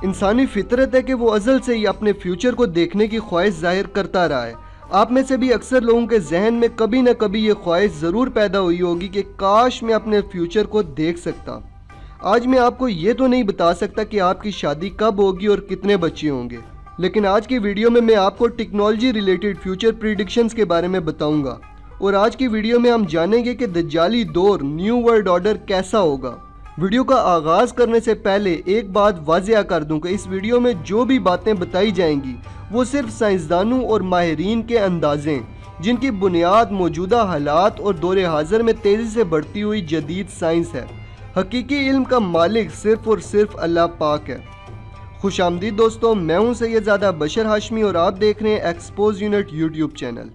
इंसानी फितरत है कि वो अज़ल से ही अपने फ्यूचर को देखने की ख्वाहिश जाहिर करता रहा है। आप में से भी अक्सर लोगों के जहन में कभी ना कभी ये ख्वाहिश ज़रूर पैदा हुई होगी कि काश मैं अपने फ्यूचर को देख सकता। आज मैं आपको ये तो नहीं बता सकता कि आपकी शादी कब होगी और कितने बच्चे होंगे, लेकिन आज की वीडियो में मैं आपको टेक्नोलॉजी रिलेटेड फ्यूचर प्रिडिक्शंस के बारे में बताऊंगा। और आज की वीडियो में हम जानेंगे कि दज्जाली दौर न्यू वर्ल्ड ऑर्डर कैसा होगा। वीडियो का आगाज़ करने से पहले एक बात वाज़िया कर दूं कि इस वीडियो में जो भी बातें बताई जाएंगी वो सिर्फ साइंसदानों और माहिरीन के अंदाज़े, जिनकी बुनियाद मौजूदा हालात और दौरे हाजिर में तेज़ी से बढ़ती हुई जदीद साइंस है। हकीकी इल्म का मालिक सिर्फ और सिर्फ अल्लाह पाक है। खुशामदीद दोस्तों, मैं हूं सैयदज़ादा बशर हाशमी और आप देख रहे हैं एक्सपोज यूनिट यूट्यूब चैनल।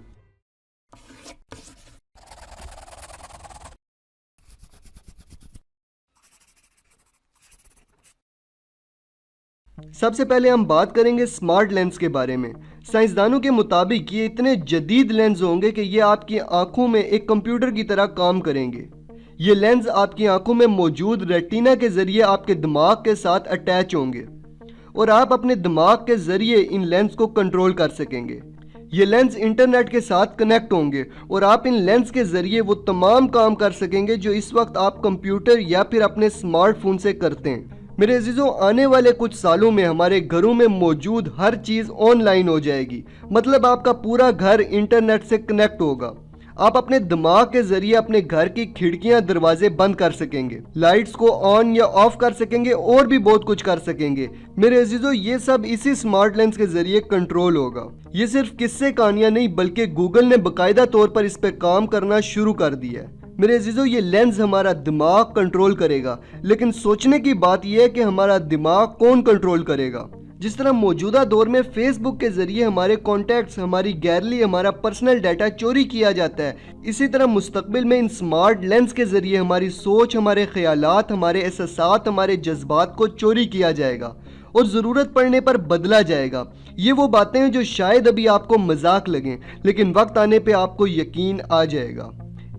सबसे पहले हम बात करेंगे स्मार्ट लेंस के बारे में। साइंसदानों के मुताबिक ये इतने जदीद लेंस होंगे कि ये आपकी आंखों में एक कंप्यूटर की तरह काम करेंगे। ये लेंस आपकी आंखों में मौजूद रेटिना के जरिए आपके दिमाग के साथ अटैच होंगे और आप अपने दिमाग के जरिए इन लेंस को कंट्रोल कर सकेंगे। ये लेंस इंटरनेट के साथ कनेक्ट होंगे और आप इन लेंस के जरिए वो तमाम काम कर सकेंगे जो इस वक्त आप कंप्यूटर या फिर अपने स्मार्टफोन से करते हैं। मेरे अजीजों, आने वाले कुछ सालों में हमारे घरों में मौजूद हर चीज़ ऑनलाइन हो जाएगी। मतलब आपका पूरा घर इंटरनेट से कनेक्ट होगा। आप अपने दिमाग के जरिए अपने घर की खिड़कियां दरवाजे बंद कर सकेंगे, लाइट्स को ऑन या ऑफ कर सकेंगे और भी बहुत कुछ कर सकेंगे। मेरे अजीजों, ये सब इसी स्मार्ट लेंस के जरिए कंट्रोल होगा। ये सिर्फ किस्से कहानियां नहीं बल्कि गूगल ने बाकायदा तौर पर इस पे काम करना शुरू कर दिया है। मेरे अजीजों, ये लेंस हमारा दिमाग कंट्रोल करेगा, लेकिन सोचने की बात यह है कि हमारा दिमाग कौन कंट्रोल करेगा। जिस तरह मौजूदा दौर में फेसबुक के जरिए हमारे कॉन्टैक्ट्स, हमारी गैलरी, हमारा पर्सनल डाटा चोरी किया जाता है, इसी तरह मुस्तकबिल में इन स्मार्ट लेंस के जरिए हमारी सोच, हमारे ख्यालात, हमारे एहसासात, हमारे जज्बात को चोरी किया जाएगा और ज़रूरत पड़ने पर बदला जाएगा। ये वो बातें हैं जो शायद अभी आपको मजाक लगें, लेकिन वक्त आने पर आपको यकीन आ जाएगा।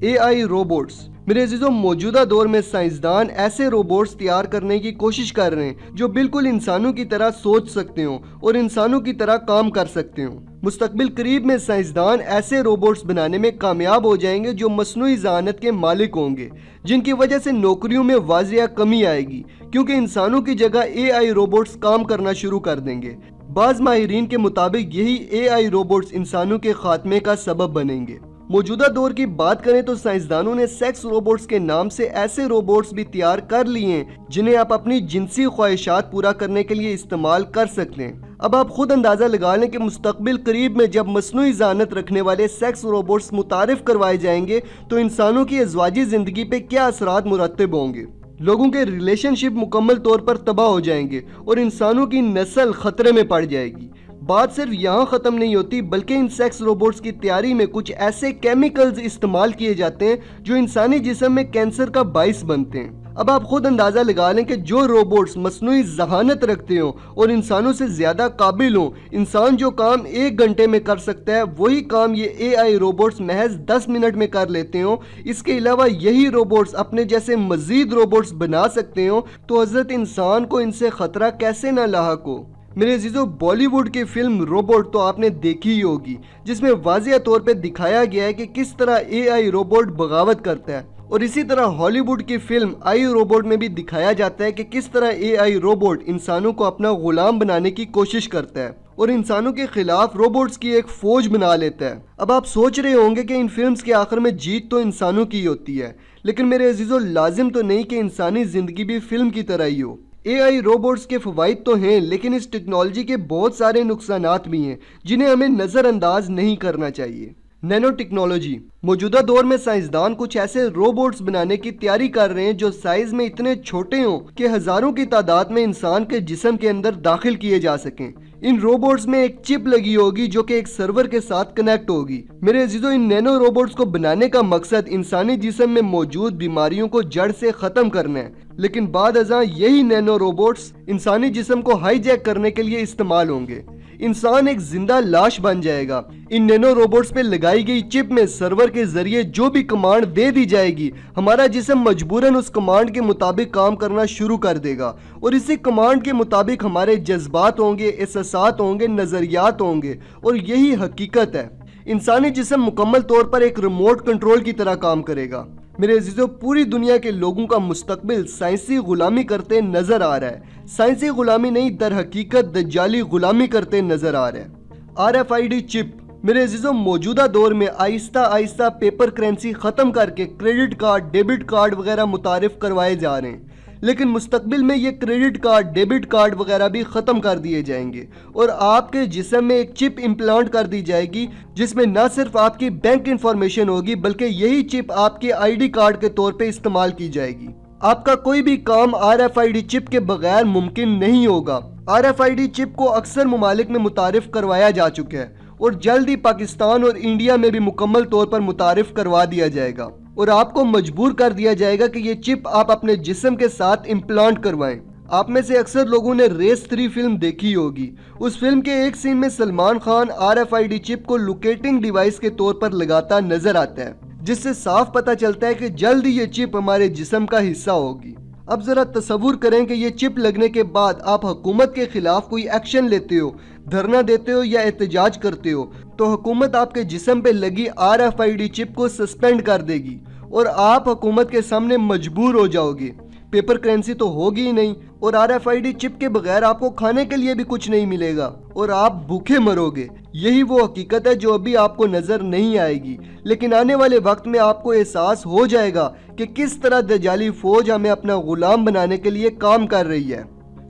AI robots. मेरे अजीजों, मौजूदा दौर में साइंसदान ऐसे रोबोट्स तैयार करने की कोशिश कर रहे हैं जो बिल्कुल इंसानों की तरह सोच सकते हो और इंसानों की तरह काम कर सकते हो। मुस्तकबिल करीब में साइंसदान ऐसे रोबोट्स बनाने में कामयाब हो जाएंगे जो मसनूई ज़हानत के मालिक होंगे, जिनकी वजह से नौकरियों में वाजिया कमी आएगी क्योंकि इंसानों की जगह AI रोबोट्स काम करना शुरू कर देंगे। बाज़ माहिरीन के मुताबिक यही AI रोबोट्स इंसानों के खात्मे का सबब बनेंगे। मौजूदा दौर की बात करें तो साइंसदानों ने सेक्स रोबोट्स के नाम से ऐसे रोबोट्स भी तैयार कर लिए हैं जिन्हें आप अपनी जिनसी ख्वाहिशात पूरा करने के लिए इस्तेमाल कर सकते हैं। अब आप खुद अंदाज़ा लगा लें कि मुस्तकबिल करीब में जब मसनूई ज़हानत रखने वाले सेक्स रोबोट्स मुतारिफ करवाए जाएंगे तो इंसानों की अज़वाजी ज़िंदगी पे क्या असरात मुरतब होंगे। लोगों के रिलेशनशिप मुकम्मल तौर पर तबाह हो जाएंगे और इंसानों की नस्ल खतरे में पड़ जाएगी। बात सिर्फ यहाँ ख़त्म नहीं होती बल्कि इन सेक्स रोबोट्स की तैयारी में कुछ ऐसे केमिकल्स इस्तेमाल किए जाते हैं जो इंसानी जिस्म में कैंसर का बाइस बनते हैं। अब आप खुद अंदाज़ा लगा लें कि जो रोबोट्स मसनूई ज़हानत रखते हों और इंसानों से ज़्यादा काबिल हों, इंसान जो काम 1 घंटे में कर सकता है वही काम ये AI रोबोट्स महज 10 मिनट में कर लेते हों। इसके अलावा यही रोबोट्स अपने जैसे मज़ीद रोबोट्स बना सकते हों, तो हज़रत इंसान को इनसे ख़तरा कैसे ना लाहक हो। मेरे अजीजों, बॉलीवुड की फिल्म रोबोट तो आपने देखी ही होगी, जिसमें वाज़िया तौर पे दिखाया गया है कि किस तरह AI रोबोट बगावत करता है। और इसी तरह हॉलीवुड की फिल्म आई रोबोट में भी दिखाया जाता है कि किस तरह AI रोबोट इंसानों को अपना गुलाम बनाने की कोशिश करता है और इंसानों के खिलाफ रोबोट्स की एक फौज बना लेता है। अब आप सोच रहे होंगे कि इन फिल्म्स के आखिर में जीत तो इंसानों की होती है, लेकिन मेरे अजीजों, लाजिम तो नहीं कि इंसानी ज़िंदगी भी फिल्म की तरह ही हो। AI रोबोट्स के फ़वाइद तो हैं, लेकिन इस टेक्नोलॉजी के बहुत सारे नुकसानात भी हैं जिन्हें हमें नज़रअंदाज नहीं करना चाहिए। Nano technology. मौजूदा दौर में साइंसदान कुछ ऐसे रोबोट्स बनाने की तैयारी कर रहे हैं जो साइज में इतने छोटे हों कि हज़ारों की तादाद में इंसान के जिस्म के अंदर दाखिल किए जा सकें। इन रोबोट्स में एक चिप लगी होगी जो कि एक सर्वर के साथ कनेक्ट होगी। मेरे अजीजों, इन नैनो रोबोट्स को बनाने का मकसद इंसानी जिस्म में मौजूद बीमारियों को जड़ से ख़त्म करना है, लेकिन बाद अज़ां यही नैनो रोबोट्स इंसानी जिस्म को हाईजैक करने के लिए इस्तेमाल होंगे। इंसान एक जिंदा लाश बन जाएगा। इन नैनो रोबोट्स पे लगाई गई चिप में सर्वर के जरिए जो भी कमांड दे दी जाएगी, हमारा जिस्म मजबूरन उस कमांड के मुताबिक काम करना शुरू कर देगा और इसी कमांड के मुताबिक हमारे जज्बात होंगे, एहसासात होंगे, नजरियात होंगे और यही हकीकत है। इंसानी जिस्म मुकम्मल तौर पर एक रिमोट कंट्रोल की तरह काम करेगा। मेरे अजीजों, पूरी दुनिया के लोगों का मुस्तकबिल साइंसी गुलामी करते नजर आ रहा है। साइंसी गुलामी नहीं, दर हकीकत दज्जाली गुलामी करते नजर आ रहा है। RFID चिप मेरे अजीजों, मौजूदा दौर में आहिस्ता आहिस्ता पेपर करेंसी ख़त्म करके क्रेडिट कार्ड, डेबिट कार्ड वगैरह मुतारिफ करवाए जा रहे हैं, लेकिन मुस्तकबिल में ये क्रेडिट कार्ड, डेबिट कार्ड वगैरह भी ख़त्म कर दिए जाएंगे और आपके जिस्म में एक चिप इम्प्लांट कर दी जाएगी जिसमें न सिर्फ आपकी बैंक इंफॉर्मेशन होगी बल्कि यही चिप आपके ID कार्ड के तौर पे इस्तेमाल की जाएगी। आपका कोई भी काम RFID चिप के बगैर मुमकिन नहीं होगा। RFID चिप को अक्सर ममालिक में मुतारिफ करवाया जा चुका है और जल्द ही पाकिस्तान और इंडिया में भी मुकम्मल तौर पर मुतारिफ करवा दिया जाएगा और आपको मजबूर कर दिया जाएगा कि ये चिप आप अपने जिस्म के साथ इम्प्लांट करवाएं। आप में से अक्सर लोगों ने रेस 3 फिल्म देखी होगी। उस फिल्म के एक सीन में सलमान खान RFID चिप को लोकेटिंग डिवाइस के तौर पर लगाता नजर आता है, जिससे साफ पता चलता है कि जल्द ही ये चिप हमारे जिस्म का हिस्सा होगी। अब जरा तसव्वुर करें कि ये चिप लगने के बाद आप हुकूमत के खिलाफ कोई एक्शन लेते हो, धरना देते हो या एहतजाज करते हो, तो हुकूमत आपके जिस्म पे लगी RFID चिप को सस्पेंड कर देगी और आप हुकूमत के सामने मजबूर हो जाओगे। पेपर करेंसी तो होगी ही नहीं और RFID चिप के बगैर आपको खाने के लिए भी कुछ नहीं मिलेगा और आप भूखे मरोगे। यही वो हकीकत है जो अभी आपको नजर नहीं आएगी, लेकिन आने वाले वक्त में आपको एहसास हो जाएगा कि किस तरह दजाली फौज हमें अपना गुलाम बनाने के लिए काम कर रही है।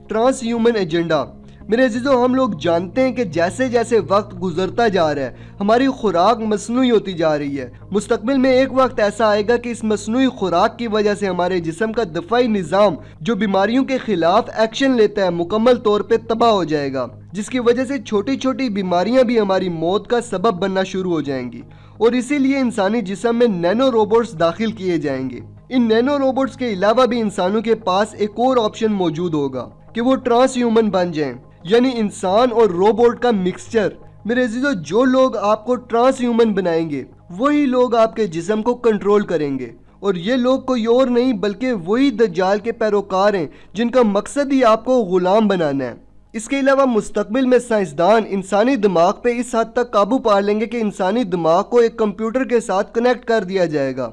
ट्रांस ह्यूमन एजेंडा मेरे अजीजों, हम लोग जानते हैं कि जैसे जैसे वक्त गुजरता जा रहा है हमारी खुराक मसनूई होती जा रही है। मुस्तकबिल में एक वक्त ऐसा आएगा कि इस मसनूई खुराक की वजह से हमारे जिस्म का दफाई निज़ाम जो बीमारियों के खिलाफ एक्शन लेता है मुकम्मल तौर पे तबाह हो जाएगा, जिसकी वजह से छोटी छोटी बीमारियां भी हमारी मौत का सबब बनना शुरू हो जाएंगी और इसीलिए इंसानी जिस्म में नैनो रोबोट्स दाखिल किए जाएंगे। इन नैनो रोबोट्स के अलावा भी इंसानों के पास एक और ऑप्शन मौजूद होगा कि वो ट्रांस ह्यूमन बन जाएं, यानी इंसान और रोबोट का मिक्सचर। मेरे अजीजों, जो लोग आपको ट्रांस ह्यूमन बनाएंगे वही लोग आपके जिस्म को कंट्रोल करेंगे और ये लोग कोई और नहीं बल्कि वही दज्जाल के पैरोकार हैं जिनका मकसद ही आपको गुलाम बनाना है। इसके अलावा मुस्तकबिल में साइंसदान इंसानी दिमाग पे इस हद तक काबू पा लेंगे कि इंसानी दिमाग को एक कंप्यूटर के साथ कनेक्ट कर दिया जाएगा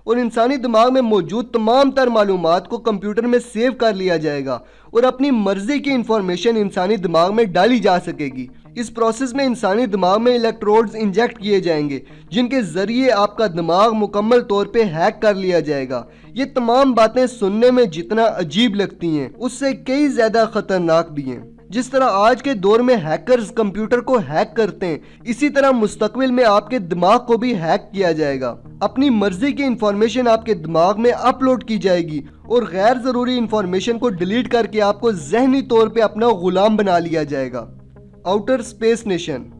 और इंसानी दिमाग में मौजूद तमाम तर मालूमात को कंप्यूटर में सेव कर लिया जाएगा और अपनी मर्जी की इंफॉर्मेशन इंसानी दिमाग में डाली जा सकेगी। इस प्रोसेस में इंसानी दिमाग में इलेक्ट्रोड्स इंजेक्ट किए जाएंगे जिनके जरिए आपका दिमाग मुकम्मल तौर पे हैक कर लिया जाएगा। ये तमाम बातें सुनने में जितना अजीब लगती हैं उससे कई ज्यादा खतरनाक भी हैं। जिस तरह आज के दौर में हैकर्स कंप्यूटर को हैक करते हैं, इसी तरह मुस्तकबिल में आपके दिमाग को भी हैक किया जाएगा। अपनी मर्जी की इंफॉर्मेशन आपके दिमाग में अपलोड की जाएगी और गैर जरूरी इंफॉर्मेशन को डिलीट करके आपको जहनी तौर पे अपना गुलाम बना लिया जाएगा। आउटर स्पेस नेशन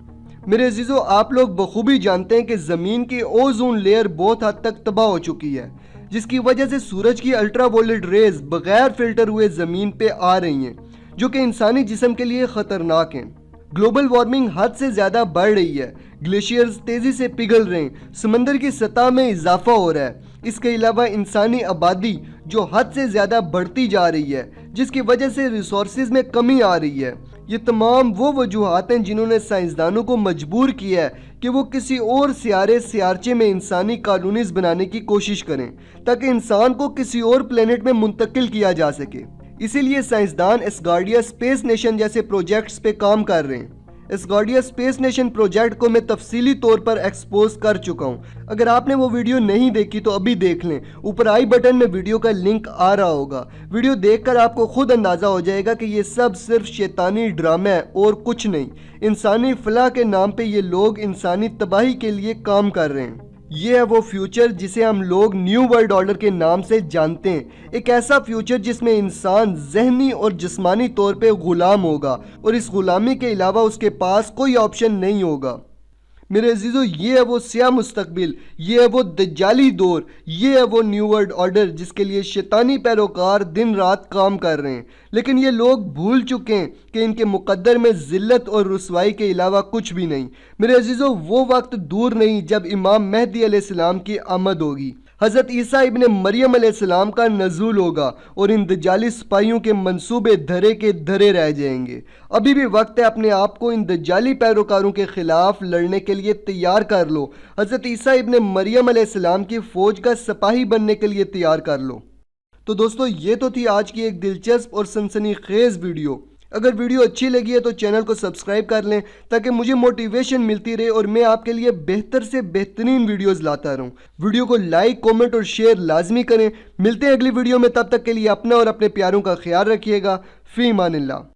मेरे अजीजों, आप लोग बखूबी जानते हैं कि जमीन की ओजोन लेयर बहुत हद तक तबाह हो चुकी है, जिसकी वजह से सूरज की अल्ट्रावायलेट रेज बगैर फिल्टर हुए जमीन पे आ रही हैं, जो कि इंसानी जिस्म के लिए खतरनाक हैं। ग्लोबल वार्मिंग हद से ज्यादा बढ़ रही है, ग्लेशियर्स तेजी से पिघल रहे हैं, समंदर की सतह में इजाफा हो रहा है। इसके अलावा इंसानी आबादी जो हद से ज्यादा बढ़ती जा रही है, जिसकी वजह से रिसोर्सेज में कमी आ रही है। ये तमाम वो वजूहात हैं जिन्होंने साइंसदानों को मजबूर किया है कि वो किसी और सियारचे में इंसानी कॉलोनीज बनाने की कोशिश करें ताकि इंसान को किसी और प्लेनेट में मुंतकिल किया जा सके। इसीलिए साइंसदान एस्गार्डिया स्पेस नेशन जैसे प्रोजेक्ट्स पे काम कर रहे हैं। एस्गार्डिया स्पेस नेशन प्रोजेक्ट को मैं तफसीली तौर पर एक्सपोज कर चुका हूँ। अगर आपने वो वीडियो नहीं देखी तो अभी देख लें, ऊपर आई बटन में वीडियो का लिंक आ रहा होगा। वीडियो देखकर आपको खुद अंदाजा हो जाएगा कि ये सब सिर्फ शैतानी ड्रामा है और कुछ नहीं। इंसानी फलाह के नाम पे ये लोग इंसानी तबाही के लिए काम कर रहे हैं। ये है वो फ्यूचर जिसे हम लोग न्यू वर्ल्ड ऑर्डर के नाम से जानते हैं। एक ऐसा फ्यूचर जिसमें इंसान जहनी और जिस्मानी तौर पे गुलाम होगा और इस गुलामी के अलावा उसके पास कोई ऑप्शन नहीं होगा। मेरे अजीज़ों, ये है वो स्याह मुस्तकबिल, ये है वो दज्जाली दौर, ये है वो न्यू वर्ल्ड ऑर्डर जिसके लिए शैतानी पैरोकार दिन रात काम कर रहे हैं। लेकिन ये लोग भूल चुके हैं कि इनके मुकद्दर में ज़िल्लत और रुसवाई के अलावा कुछ भी नहीं। मेरे अजीज़ों, वो वक्त दूर नहीं जब इमाम मेहदी अलैहिस्सलाम की आमद होगी, हज़रत ईसा इब्ने मरियम अलैहिस्सलाम का नज़ूल होगा और इन दज्जाली सिपाहियों के मंसूबे धरे के धरे रह जाएंगे। अभी भी वक्त है, अपने आप को इन दज्जाली पैरोकारों के ख़िलाफ़ लड़ने के लिए तैयार कर लो। हज़रत ईसा इब्ने मरियम अलैहिस्सलाम की फ़ौज का सिपाही बनने के लिए तैयार कर लो। तो दोस्तों, ये तो थी आज की एक दिलचस्प और सनसनीखेज़ वीडियो। अगर वीडियो अच्छी लगी है तो चैनल को सब्सक्राइब कर लें ताकि मुझे मोटिवेशन मिलती रहे और मैं आपके लिए बेहतर से बेहतरीन वीडियोस लाता रहूं। वीडियो को लाइक, कमेंट और शेयर लाजमी करें। मिलते हैं अगली वीडियो में, तब तक के लिए अपना और अपने प्यारों का ख्याल रखिएगा। फ़ी अमानिल्लाह।